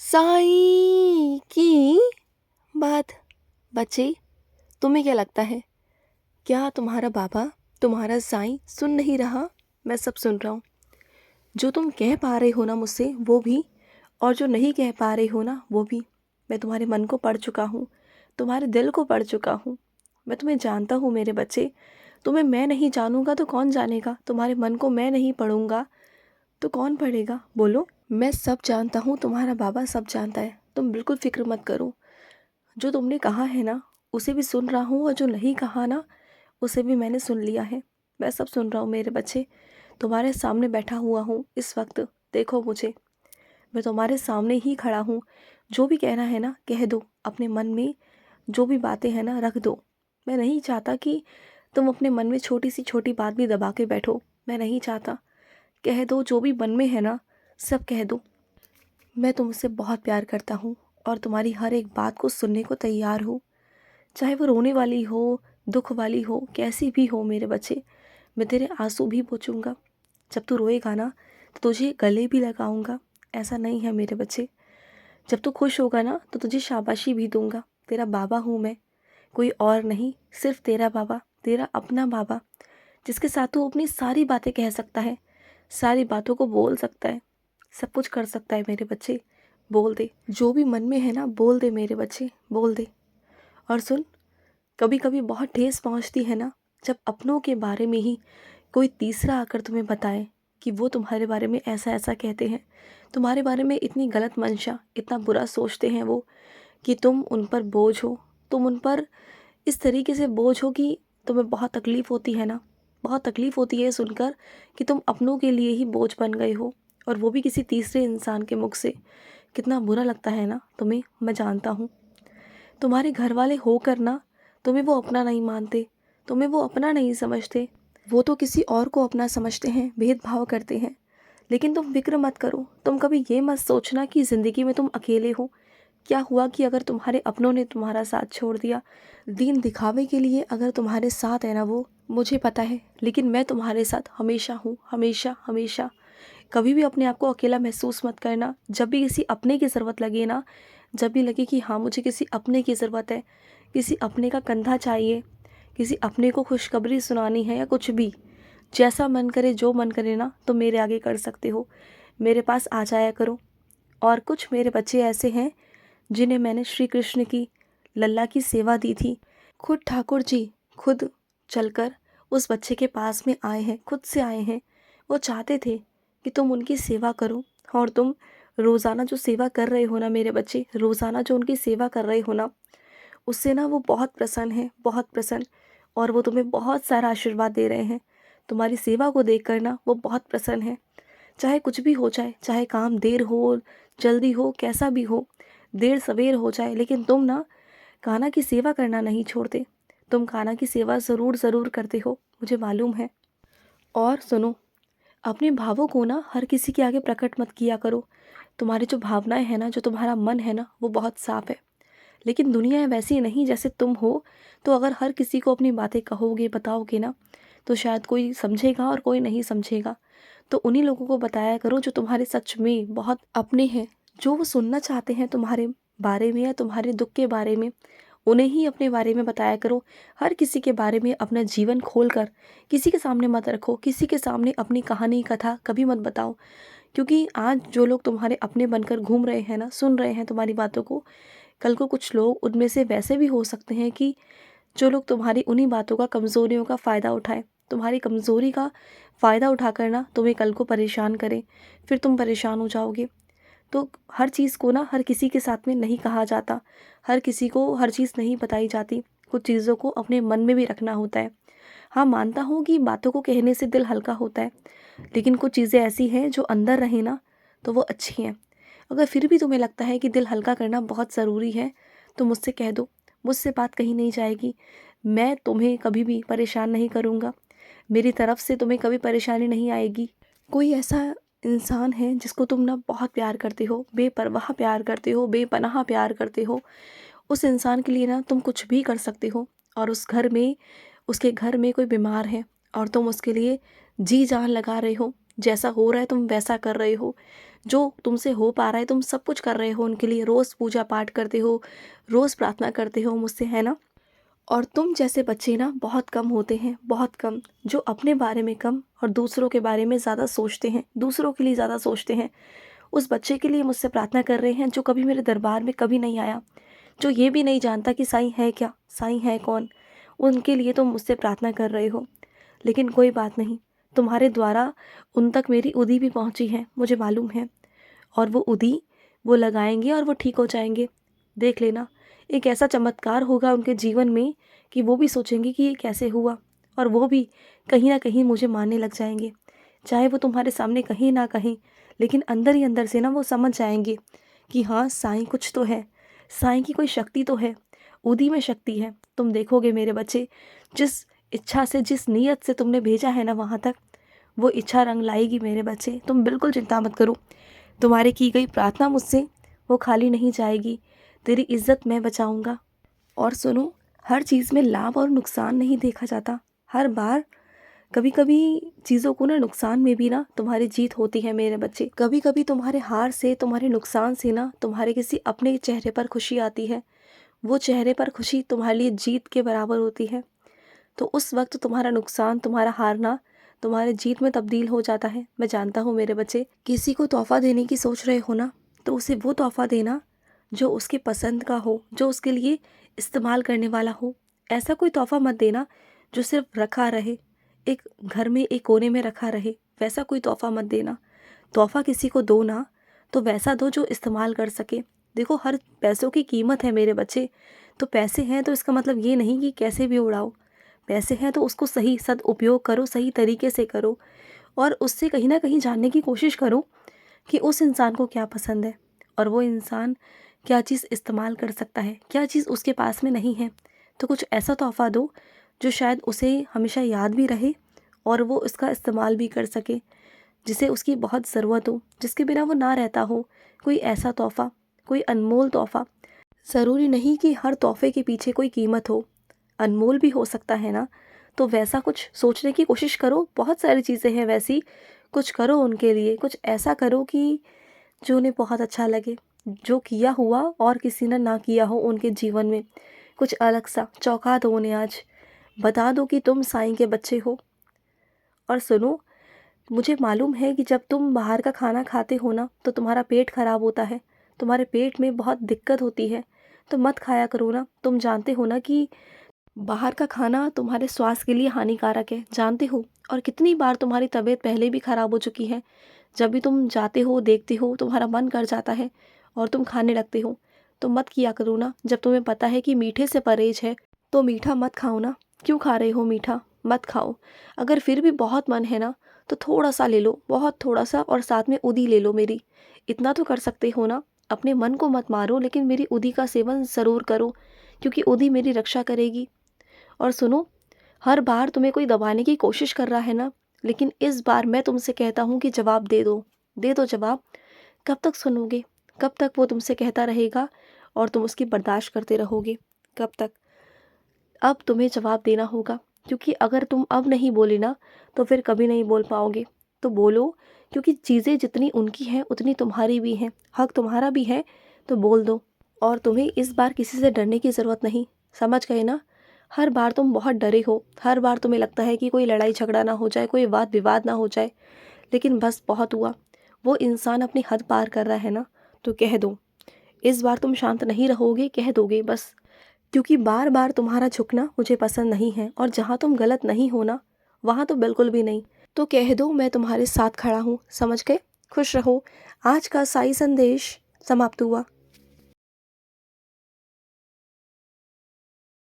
साईं की बात। बच्चे, तुम्हें क्या लगता है, क्या तुम्हारा बाबा, तुम्हारा साईं सुन नहीं रहा? मैं सब सुन रहा हूँ। जो तुम कह पा रहे हो ना मुझसे वो भी, और जो नहीं कह पा रहे हो ना वो भी। मैं तुम्हारे मन को पढ़ चुका हूँ, तुम्हारे दिल को पढ़ चुका हूँ। मैं तुम्हें जानता हूँ मेरे बच्चे। तुम्हें मैं नहीं जानूंगा तो कौन जानेगा? तुम्हारे मन को मैं नहीं पढ़ूंगा तो कौन पढ़ेगा? बोलो। मैं सब जानता हूँ, तुम्हारा बाबा सब जानता है। तुम बिल्कुल फिक्र मत करो। जो तुमने कहा है ना उसे भी सुन रहा हूँ, और जो नहीं कहा ना उसे भी मैंने सुन लिया है। मैं सब सुन रहा हूँ मेरे बच्चे। तुम्हारे सामने बैठा हुआ हूँ इस वक्त। देखो मुझे, मैं तुम्हारे सामने ही खड़ा हूँ। जो भी कहना है ना कह दो, अपने मन में जो भी बातें हैं ना रख दो। मैं नहीं चाहता कि तुम अपने मन में छोटी सी छोटी बात भी दबा के बैठो। मैं नहीं चाहता। कह दो, जो भी मन में है ना सब कह दो। मैं तुमसे बहुत प्यार करता हूँ और तुम्हारी हर एक बात को सुनने को तैयार हूँ, चाहे वो रोने वाली हो, दुख वाली हो, कैसी भी हो मेरे बच्चे। मैं तेरे आंसू भी पोंछूंगा। जब तू रोएगा ना तो तुझे गले भी लगाऊंगा। ऐसा नहीं है मेरे बच्चे। जब तू खुश होगा ना तो तुझे शाबाशी भी दूंगा। तेरा बाबा हूँ मैं, कोई और नहीं। सिर्फ तेरा बाबा, तेरा अपना बाबा, जिसके साथ तू अपनी सारी बातें कह सकता है, सारी बातों को बोल सकता है, सब कुछ कर सकता है मेरे बच्चे। बोल दे, जो भी मन में है ना बोल दे मेरे बच्चे, बोल दे। और सुन, कभी कभी बहुत ठेस पहुंचती है ना जब अपनों के बारे में ही कोई तीसरा आकर तुम्हें बताए कि वो तुम्हारे बारे में ऐसा ऐसा कहते हैं, तुम्हारे बारे में इतनी गलत मंशा, इतना बुरा सोचते हैं वो, कि तुम उन पर बोझ हो। तुम उन पर इस तरीके से बोझ हो कि तुम्हें बहुत तकलीफ़ होती है ना। बहुत तकलीफ़ होती है सुनकर कि तुम अपनों के लिए ही बोझ बन गए हो, और वो भी किसी तीसरे इंसान के मुख से। कितना बुरा लगता है ना तुम्हें, मैं जानता हूँ। तुम्हारे घर वाले होकर ना तुम्हें वो अपना नहीं मानते, तुम्हें वो अपना नहीं समझते। वो तो किसी और को अपना समझते हैं, भेदभाव करते हैं। लेकिन तुम फिक्र मत करो। तुम कभी ये मत सोचना कि ज़िंदगी में तुम अकेले हो। क्या हुआ कि अगर तुम्हारे अपनों ने तुम्हारा साथ छोड़ दिया, दीन दिखावे के लिए अगर तुम्हारे साथ है ना वो, मुझे पता है, लेकिन मैं तुम्हारे साथ हमेशा हूँ, हमेशा हमेशा। कभी भी अपने आप को अकेला महसूस मत करना। जब भी किसी अपने की ज़रूरत लगे ना, जब भी लगे कि हाँ मुझे किसी अपने की ज़रूरत है, किसी अपने का कंधा चाहिए, किसी अपने को खुशखबरी सुनानी है, या कुछ भी, जैसा मन करे जो मन करे ना तो मेरे आगे कर सकते हो। मेरे पास आ जाया करो। और कुछ मेरे बच्चे ऐसे हैं जिन्हें मैंने श्री कृष्ण की, लल्ला की सेवा दी थी। खुद ठाकुर जी खुद चलकर उस बच्चे के पास में आए हैं, खुद से आए हैं। वो चाहते थे कि तुम उनकी सेवा करो, और तुम रोज़ाना जो सेवा कर रहे हो ना मेरे बच्चे, रोज़ाना जो उनकी सेवा कर रहे हो ना, उससे ना वो बहुत प्रसन्न है, बहुत प्रसन्न। और वो तुम्हें बहुत सारा आशीर्वाद दे रहे हैं। तुम्हारी सेवा को देख कर ना वो बहुत प्रसन्न है। चाहे कुछ भी हो जाए, चाहे काम देर हो, जल्दी हो, कैसा भी हो, देर सवेर हो जाए, लेकिन तुम ना कान्हा की सेवा करना नहीं छोड़ते। तुम कान्हा की सेवा ज़रूर ज़रूर करते हो, मुझे मालूम है। और सुनो, अपने भावों को ना हर किसी के आगे प्रकट मत किया करो। तुम्हारी जो भावनाएं हैं ना, जो तुम्हारा मन है ना, वो बहुत साफ है। लेकिन दुनिया वैसी नहीं जैसे तुम हो। तो अगर हर किसी को अपनी बातें कहोगे, बताओगे ना, तो शायद कोई समझेगा और कोई नहीं समझेगा। तो उन्हीं लोगों को बताया करो जो तुम्हारे सच में बहुत अपने हैं, जो वो सुनना चाहते हैं तुम्हारे बारे में या तुम्हारे दुख के बारे में। उन्हें ही अपने बारे में बताया करो। हर किसी के बारे में अपना जीवन खोल कर किसी के सामने मत रखो। किसी के सामने अपनी कहानी कथा कभी मत बताओ। क्योंकि आज जो लोग तुम्हारे अपने बनकर घूम रहे हैं ना, सुन रहे हैं तुम्हारी बातों को, कल को कुछ लोग उनमें से वैसे भी हो सकते हैं कि जो लोग तुम्हारी उन्हीं बातों का, कमज़ोरियों का फ़ायदा उठाएं। तुम्हारी कमज़ोरी का फ़ायदा उठाकर ना तुम्हें कल को परेशान करें, फिर तुम परेशान हो जाओगे। तो हर चीज़ को ना हर किसी के साथ में नहीं कहा जाता। हर किसी को हर चीज़ नहीं बताई जाती। कुछ चीज़ों को अपने मन में भी रखना होता है। हाँ, मानता हूँ कि बातों को कहने से दिल हल्का होता है, लेकिन कुछ चीज़ें ऐसी हैं जो अंदर रहें ना तो वो अच्छी हैं। अगर फिर भी तुम्हें लगता है कि दिल हल्का करना बहुत ज़रूरी है तो मुझसे कह दो। मुझसे बात कहीं नहीं जाएगी। मैं तुम्हें कभी भी परेशान नहीं करूँगा। मेरी तरफ से तुम्हें कभी परेशानी नहीं आएगी। कोई ऐसा इंसान है जिसको तुम ना बहुत प्यार करते हो, बेपरवाह प्यार करते हो, बेपनाह प्यार करते हो, उस इंसान के लिए ना तुम कुछ भी कर सकते हो। और उस घर में, उसके घर में कोई बीमार है और तुम उसके लिए जी जान लगा रहे हो। जैसा हो रहा है तुम वैसा कर रहे हो। जो तुमसे हो पा रहा है तुम सब कुछ कर रहे हो उनके लिए, रोज़ पूजा पाठ करते हो, रोज़ प्रार्थना करते हो मुझसे, है ना। और तुम जैसे बच्चे ना बहुत कम होते हैं, बहुत कम, जो अपने बारे में कम और दूसरों के बारे में ज़्यादा सोचते हैं, दूसरों के लिए ज़्यादा सोचते हैं। उस बच्चे के लिए मुझसे प्रार्थना कर रहे हैं जो कभी मेरे दरबार में कभी नहीं आया, जो ये भी नहीं जानता कि साईं है क्या, साईं है कौन। उनके लिए तुम मुझसे प्रार्थना कर रहे हो। लेकिन कोई बात नहीं, तुम्हारे द्वारा उन तक मेरी उदी भी पहुंची है, मुझे मालूम है। और वो उदी वो लगाएंगे और वो ठीक हो जाएंगे। देख लेना, एक ऐसा चमत्कार होगा उनके जीवन में कि वो भी सोचेंगे कि ये कैसे हुआ, और वो भी कहीं ना कहीं मुझे मानने लग जाएंगे। चाहे वो तुम्हारे सामने कहीं ना कहीं, लेकिन अंदर ही अंदर से ना वो समझ जाएंगे कि हाँ साईं कुछ तो है, साईं की कोई शक्ति तो है, उदी में शक्ति है। तुम देखोगे मेरे बच्चे, जिस इच्छा से, जिस नीयत से तुमने भेजा है ना वहाँ तक, वो इच्छा रंग लाएगी मेरे बच्चे। तुम बिल्कुल चिंता मत करो, तुम्हारे की गई प्रार्थना मुझसे वो खाली नहीं जाएगी। तेरी इज्जत मैं बचाऊंगा। और सुनो, हर चीज़ में लाभ और नुकसान नहीं देखा जाता। हर बार कभी कभी चीज़ों को ना नुकसान में भी ना तुम्हारी जीत होती है मेरे बच्चे। कभी कभी तुम्हारे हार से, तुम्हारे नुकसान से ना तुम्हारे किसी अपने चेहरे पर खुशी आती है। वो चेहरे पर खुशी तुम्हारे लिए जीत के बराबर होती है। तो उस वक्त तुम्हारा नुकसान, तुम्हारा हारना तुम्हारे जीत में तब्दील हो जाता है। मैं जानता हूँ मेरे बच्चे, किसी को तोहफ़ा देने की सोच रहे हो ना, तो उसे वो तोहफ़ा देना जो उसके पसंद का हो, जो उसके लिए इस्तेमाल करने वाला हो। ऐसा कोई तोहफ़ा मत देना जो सिर्फ रखा रहे, एक घर में एक कोने में रखा रहे। वैसा कोई तोहफ़ा मत देना। तोहफ़ा किसी को दो ना, तो वैसा दो जो इस्तेमाल कर सके। देखो, हर पैसों की कीमत है मेरे बच्चे। तो पैसे हैं तो इसका मतलब ये नहीं कि कैसे भी उड़ाओ। पैसे हैं तो उसको सही सदुपयोग करो, सही तरीके से करो, और उससे कहीं ना कहीं जानने की कोशिश करो कि उस इंसान को क्या पसंद है, और वो इंसान क्या चीज़ इस्तेमाल कर सकता है, क्या चीज़ उसके पास में नहीं है। तो कुछ ऐसा तोहफ़ा दो जो शायद उसे हमेशा याद भी रहे और वो इसका इस्तेमाल भी कर सके, जिसे उसकी बहुत ज़रूरत हो, जिसके बिना वो ना रहता हो। कोई ऐसा तोहफ़ा, कोई अनमोल तोहफ़ा। ज़रूरी नहीं कि हर तोहफ़े के पीछे कोई कीमत हो, अनमोल भी हो सकता है ना। तो वैसा कुछ सोचने की कोशिश करो। बहुत सारी चीज़ें हैं वैसी, कुछ करो उनके लिए, कुछ ऐसा करो कि जो उन्हें बहुत अच्छा लगे। जो किया हुआ और किसी ने ना किया हो उनके जीवन में, कुछ अलग सा चौंका दो उन्हें आज। बता दो कि तुम साईं के बच्चे हो। और सुनो, मुझे मालूम है कि जब तुम बाहर का खाना खाते हो ना तो तुम्हारा पेट खराब होता है, तुम्हारे पेट में बहुत दिक्कत होती है। तो मत खाया करो ना। तुम जानते हो ना कि बाहर का खाना तुम्हारे स्वास्थ्य के लिए हानिकारक है, जानते हो। और कितनी बार तुम्हारी तबीयत पहले भी खराब हो चुकी है। जब भी तुम जाते हो, देखते हो, तुम्हारा मन कर जाता है और तुम खाने लगते हो। तो मत किया करो ना। जब तुम्हें पता है कि मीठे से परहेज है तो मीठा मत खाओ ना। क्यों खा रहे हो मीठा? मत खाओ। अगर फिर भी बहुत मन है ना तो थोड़ा सा ले लो, बहुत थोड़ा सा, और साथ में उदी ले लो मेरी। इतना तो कर सकते हो ना। अपने मन को मत मारो, लेकिन मेरी उदी का सेवन ज़रूर करो, क्योंकि उदी मेरी रक्षा करेगी। और सुनो, हर बार तुम्हें कोई दबाने की कोशिश कर रहा है ना, लेकिन इस बार मैं तुमसे कहता हूँ कि जवाब दे दो। दे दो जवाब। कब तक सुनोगे? कब तक वो तुमसे कहता रहेगा और तुम उसकी बर्दाश्त करते रहोगे? कब तक? अब तुम्हें जवाब देना होगा, क्योंकि अगर तुम अब नहीं बोले ना तो फिर कभी नहीं बोल पाओगे। तो बोलो, क्योंकि चीज़ें जितनी उनकी हैं उतनी तुम्हारी भी हैं, हक तुम्हारा भी है। तो बोल दो। और तुम्हें इस बार किसी से डरने की ज़रूरत नहीं, समझ गए ना। हर बार तुम बहुत डरे हो, हर बार तुम्हें लगता है कि कोई लड़ाई झगड़ा ना हो जाए, कोई वाद विवाद ना हो जाए। लेकिन बस बहुत हुआ। वो इंसान अपनी हद पार कर रहा है ना, तो कह दो। इस बार तुम शांत नहीं रहोगे, कह दोगे बस। क्योंकि बार बार तुम्हारा झुकना मुझे पसंद नहीं है, और जहाँ तुम गलत नहीं हो ना वहाँ तो बिल्कुल भी नहीं। तो कह दो, मैं तुम्हारे साथ खड़ा हूँ, समझ गए? खुश रहो। आज का साई संदेश समाप्त हुआ।